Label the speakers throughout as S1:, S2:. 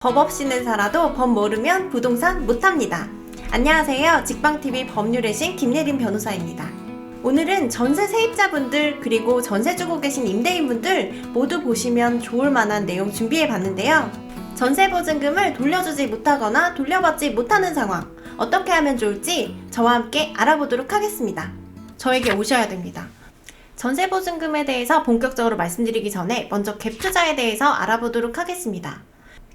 S1: 법 없이는 살아도 법 모르면 부동산 못합니다. 안녕하세요. 직방TV 법률의 신 김예린 변호사입니다. 오늘은 전세 세입자분들 그리고 전세 주고 계신 임대인분들 모두 보시면 좋을 만한 내용 준비해 봤는데요. 전세 보증금을 돌려주지 못하거나 돌려받지 못하는 상황, 어떻게 하면 좋을지 저와 함께 알아보도록 하겠습니다. 저에게 오셔야 됩니다. 전세 보증금에 대해서 본격적으로 말씀드리기 전에 먼저 갭 투자에 대해서 알아보도록 하겠습니다.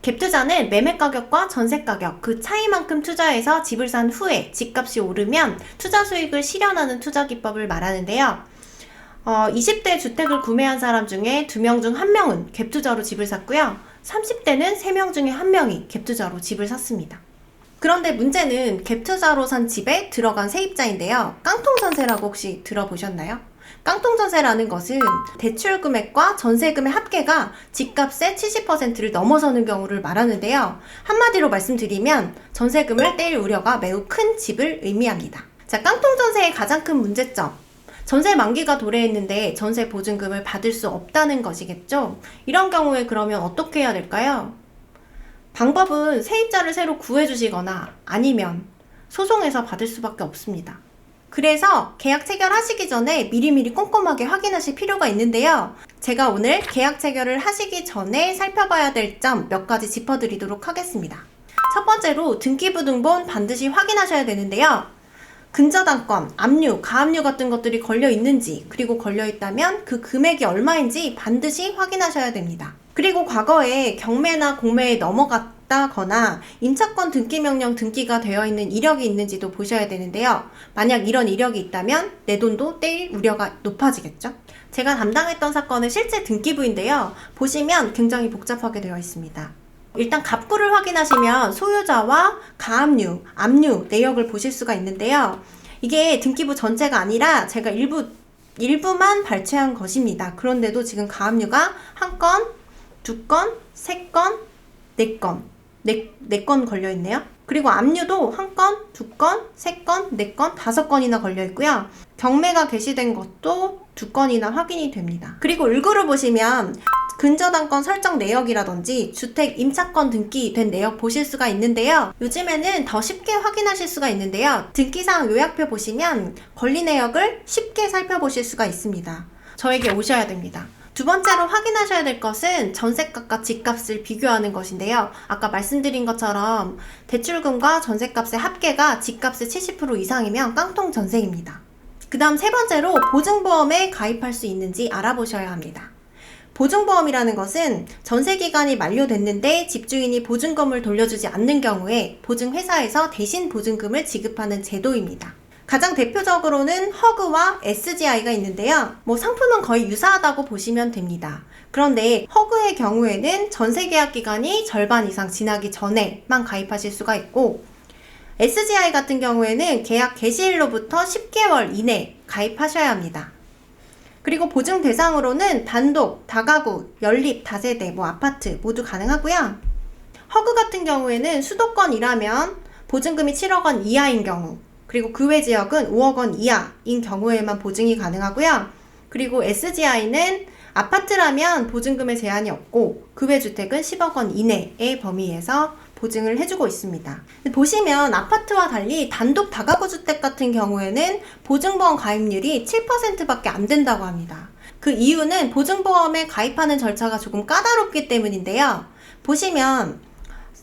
S1: 갭 투자는 매매 가격과 전세 가격 그 차이만큼 투자해서 집을 산 후에 집값이 오르면 투자 수익을 실현하는 투자 기법을 말하는데요. 20대 주택을 구매한 사람 중에 2명 중 1명은 갭 투자로 집을 샀고요. 30대는 3명 중에 1명이 갭 투자로 집을 샀습니다. 그런데 문제는 갭 투자로 산 집에 들어간 세입자인데요. 깡통 전세라고 혹시 들어보셨나요? 깡통 전세라는 것은 대출 금액과 전세금의 합계가 집값의 70%를 넘어서는 경우를 말하는데요. 한마디로 말씀드리면 전세금을 떼일 우려가 매우 큰 집을 의미합니다. 자, 깡통 전세의 가장 큰 문제점. 전세 만기가 도래했는데 전세 보증금을 받을 수 없다는 것이겠죠. 이런 경우에 그러면 어떻게 해야 될까요? 방법은 세입자를 새로 구해주시거나 아니면 소송해서 받을 수밖에 없습니다. 그래서 계약 체결하시기 전에 미리미리 꼼꼼하게 확인하실 필요가 있는데요. 제가 오늘 계약 체결을 하시기 전에 살펴봐야 될 점 몇 가지 짚어드리도록 하겠습니다. 첫 번째로 등기부등본 반드시 확인하셔야 되는데요. 근저당권, 압류, 가압류 같은 것들이 걸려 있는지, 그리고 걸려 있다면 그 금액이 얼마인지 반드시 확인하셔야 됩니다. 그리고 과거에 경매나 공매에 넘어갔다거나 임차권 등기명령 등기가 되어 있는 이력이 있는지도 보셔야 되는데요. 만약 이런 이력이 있다면 내 돈도 떼일 우려가 높아지겠죠? 제가 담당했던 사건은 실제 등기부인데요. 보시면 굉장히 복잡하게 되어 있습니다. 일단 갑구를 확인하시면 소유자와 가압류, 압류 내역을 보실 수가 있는데요. 이게 등기부 전체가 아니라 제가 일부만 발췌한 것입니다. 그런데도 지금 가압류가 1건, 2건, 3건, 4건, 4건 걸려있네요. 그리고 압류도 1건, 2건, 3건, 4건, 5건이나 걸려있고요. 경매가 개시된 것도 2건이나 확인이 됩니다. 그리고 을구를 보시면 근저당권 설정 내역이라든지 주택 임차권 등기된 내역 보실 수가 있는데요. 요즘에는 더 쉽게 확인하실 수가 있는데요. 등기사항 요약표 보시면 권리 내역을 쉽게 살펴보실 수가 있습니다. 저에게 오셔야 됩니다. 두 번째로 확인하셔야 될 것은 전세값과 집값을 비교하는 것인데요. 아까 말씀드린 것처럼 대출금과 전세값의 합계가 집값의 70% 이상이면 깡통 전세입니다. 그 다음 세 번째로 보증보험에 가입할 수 있는지 알아보셔야 합니다. 보증보험이라는 것은 전세기간이 만료됐는데 집주인이 보증금을 돌려주지 않는 경우에 보증회사에서 대신 보증금을 지급하는 제도입니다. 가장 대표적으로는 허그와 SGI가 있는데요. 상품은 거의 유사하다고 보시면 됩니다. 그런데 허그의 경우에는 전세계약 기간이 절반 이상 지나기 전에만 가입하실 수가 있고, SGI 같은 경우에는 계약 개시일로부터 10개월 이내 가입하셔야 합니다. 그리고 보증 대상으로는 단독, 다가구, 연립, 다세대, 아파트 모두 가능하고요. 허그 같은 경우에는 수도권이라면 보증금이 7억 원 이하인 경우, 그리고 그 외 지역은 5억 원 이하인 경우에만 보증이 가능하고요. 그리고 SGI는 아파트라면 보증금에 제한이 없고 그 외 주택은 10억 원 이내의 범위에서 보증을 해주고 있습니다. 보시면 아파트와 달리 단독 다가구 주택 같은 경우에는 보증보험 가입률이 7%밖에 안 된다고 합니다. 그 이유는 보증보험에 가입하는 절차가 조금 까다롭기 때문인데요. 보시면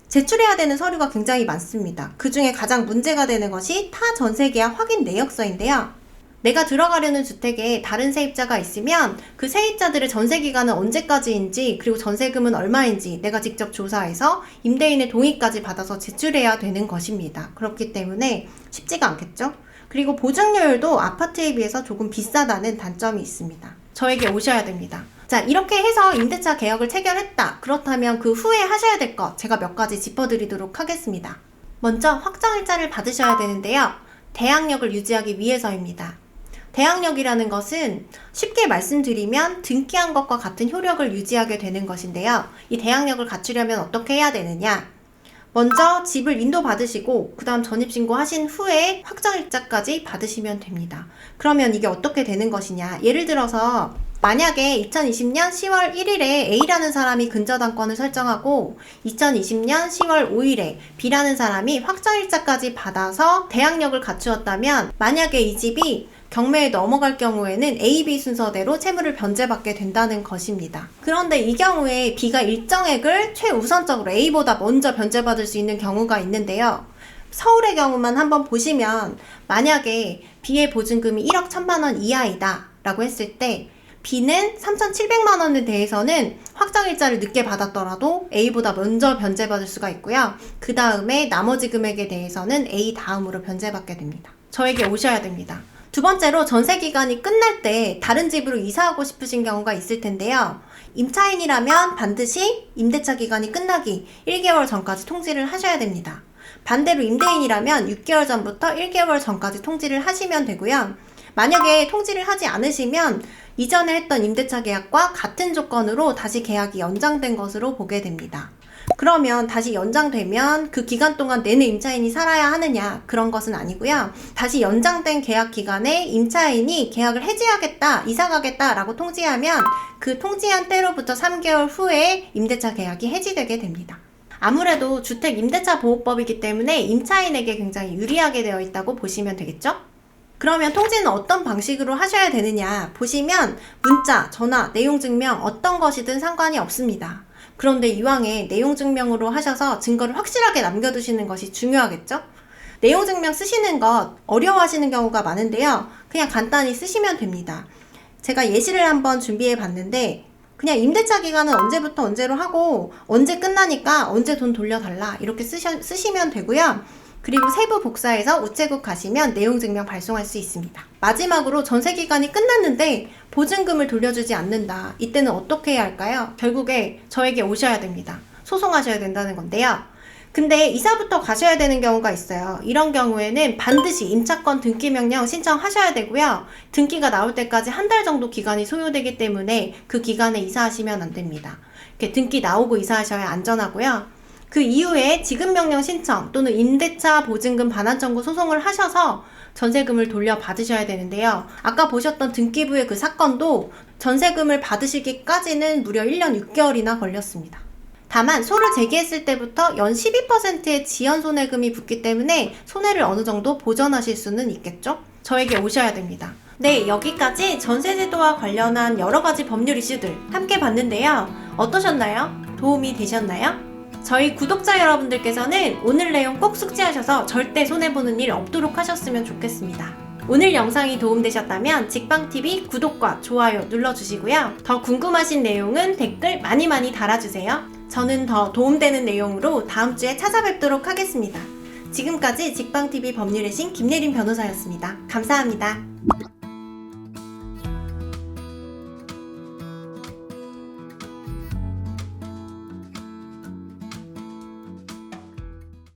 S1: 제출해야 되는 서류가 굉장히 많습니다. 그 중에 가장 문제가 되는 것이 타 전세계약 확인 내역서인데요. 내가 들어가려는 주택에 다른 세입자가 있으면 그 세입자들의 전세기간은 언제까지인지, 그리고 전세금은 얼마인지 내가 직접 조사해서 임대인의 동의까지 받아서 제출해야 되는 것입니다. 그렇기 때문에 쉽지가 않겠죠? 그리고 보증료율도 아파트에 비해서 조금 비싸다는 단점이 있습니다. 저에게 오셔야 됩니다. 자, 이렇게 해서 임대차 계약을 체결했다. 그렇다면 그 후에 하셔야 될 것 제가 몇 가지 짚어드리도록 하겠습니다. 먼저 확정일자를 받으셔야 되는데요. 대항력을 유지하기 위해서입니다. 대항력이라는 것은 쉽게 말씀드리면 등기한 것과 같은 효력을 유지하게 되는 것인데요. 이 대항력을 갖추려면 어떻게 해야 되느냐? 먼저 집을 인도받으시고 그 다음 전입신고 하신 후에 확정일자까지 받으시면 됩니다. 그러면 이게 어떻게 되는 것이냐? 예를 들어서 만약에 2020년 10월 1일에 A라는 사람이 근저당권을 설정하고 2020년 10월 5일에 B라는 사람이 확정일자까지 받아서 대항력을 갖추었다면 만약에 이 집이 경매에 넘어갈 경우에는 A, B 순서대로 채무를 변제받게 된다는 것입니다. 그런데 이 경우에 B가 일정액을 최우선적으로 A보다 먼저 변제받을 수 있는 경우가 있는데요. 서울의 경우만 한번 보시면 만약에 B의 보증금이 1억 1천만 원 이하이다 라고 했을 때 B는 3,700만 원에 대해서는 확정일자를 늦게 받았더라도 A보다 먼저 변제받을 수가 있고요. 그 다음에 나머지 금액에 대해서는 A 다음으로 변제받게 됩니다. 저에게 오셔야 됩니다. 두 번째로 전세기간이 끝날 때 다른 집으로 이사하고 싶으신 경우가 있을 텐데요. 임차인이라면 반드시 임대차 기간이 끝나기 1개월 전까지 통지를 하셔야 됩니다. 반대로 임대인이라면 6개월 전부터 1개월 전까지 통지를 하시면 되고요. 만약에 통지를 하지 않으시면 이전에 했던 임대차 계약과 같은 조건으로 다시 계약이 연장된 것으로 보게 됩니다. 그러면 다시 연장되면 그 기간 동안 내내 임차인이 살아야 하느냐, 그런 것은 아니고요. 다시 연장된 계약 기간에 임차인이 계약을 해지하겠다, 이사가겠다 라고 통지하면 그 통지한 때로부터 3개월 후에 임대차 계약이 해지되게 됩니다. 아무래도 주택 임대차 보호법이기 때문에 임차인에게 굉장히 유리하게 되어 있다고 보시면 되겠죠? 그러면 통지는 어떤 방식으로 하셔야 되느냐 보시면 문자, 전화, 내용 증명 어떤 것이든 상관이 없습니다. 그런데 이왕에 내용 증명으로 하셔서 증거를 확실하게 남겨두시는 것이 중요하겠죠? 내용 증명 쓰시는 것 어려워하시는 경우가 많은데요. 그냥 간단히 쓰시면 됩니다. 제가 예시를 한번 준비해 봤는데 그냥 임대차 기간은 언제부터 언제로 하고 언제 끝나니까 언제 돈 돌려달라 이렇게 쓰시면 되고요. 그리고 세부 복사해서 우체국 가시면 내용 증명 발송할 수 있습니다. 마지막으로 전세 기간이 끝났는데 보증금을 돌려주지 않는다. 이때는 어떻게 해야 할까요? 결국에 저에게 오셔야 됩니다. 소송하셔야 된다는 건데요. 근데 이사부터 가셔야 되는 경우가 있어요. 이런 경우에는 반드시 임차권 등기 명령 신청하셔야 되고요. 등기가 나올 때까지 한 달 정도 기간이 소요되기 때문에 그 기간에 이사하시면 안 됩니다. 이렇게 등기 나오고 이사하셔야 안전하고요. 그 이후에 지급명령 신청 또는 임대차 보증금 반환 청구 소송을 하셔서 전세금을 돌려받으셔야 되는데요. 아까 보셨던 등기부의 그 사건도 전세금을 받으시기까지는 무려 1년 6개월이나 걸렸습니다. 다만 소를 제기했을 때부터 연 12%의 지연손해금이 붙기 때문에 손해를 어느 정도 보전하실 수는 있겠죠? 저에게 오셔야 됩니다. 네, 여기까지 전세제도와 관련한 여러가지 법률 이슈들 함께 봤는데요. 어떠셨나요? 도움이 되셨나요? 저희 구독자 여러분들께서는 오늘 내용 꼭 숙지하셔서 절대 손해보는 일 없도록 하셨으면 좋겠습니다. 오늘 영상이 도움되셨다면 직방TV 구독과 좋아요 눌러주시고요. 더 궁금하신 내용은 댓글 많이 달아주세요. 저는 더 도움되는 내용으로 다음 주에 찾아뵙도록 하겠습니다. 지금까지 직방TV 법률의 신 김예린 변호사였습니다. 감사합니다.